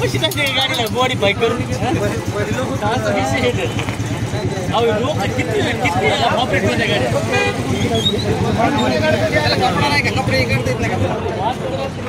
गाडीला body bike करून लोक किती ऑपरेट होते गाडी कपडे करता येत नाही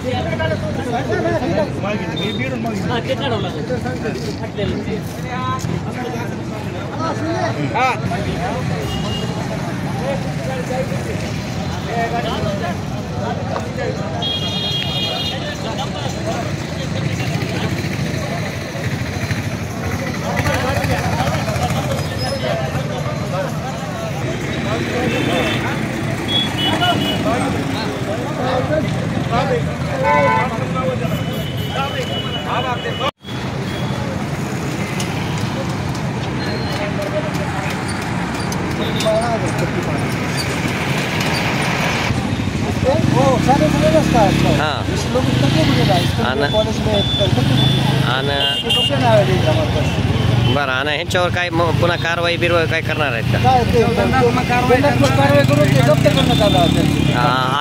बरं आणि ह्यांच्यावर काय पुन्हा कारवाई बिरवाई काय करणार आहेत का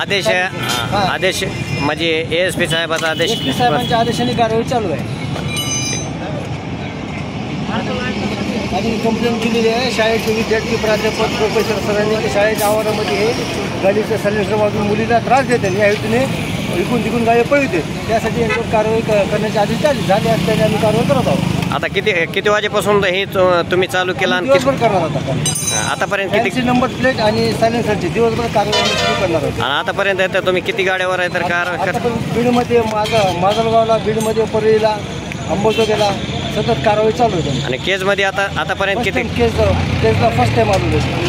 आदेश आदेश म्हणजे ASP साहेबाचा आदेश साहेबांच्या आदेशाने कारवाई चालू आहे आणि कंप्लेंट केलेली आहे शाळेचे विद्यार्थी प्राध्यापक प्रोफेसर सरांनी शाळेच्या आवारामध्ये हे गाडीचं सिलेंडर वाजून मुलीला त्रास देते या हेतूने इकून तिकून गाडी पळते त्यासाठी यांच्यावर कारवाई करण्याचे आदेश झाले असल्याने आम्ही कारवाई करत आहोत आता किती वाजेपासून हे तुम्ही चालू केला दिवसभर करणार आता आतापर्यंत किती नंबर प्लेट आणि सायलेन्सरची दिवसभर कारवाई सुरू करणार आहोत आणि आतापर्यंत तुम्ही किती गाड्यावर आहे तर बीडमध्ये माजलगावला बीडमध्ये परळीला अंबोजोगेला सतत कारवाई चालू होती आणि केसमध्ये आतापर्यंत किती केसला फर्स्ट टाइम आलो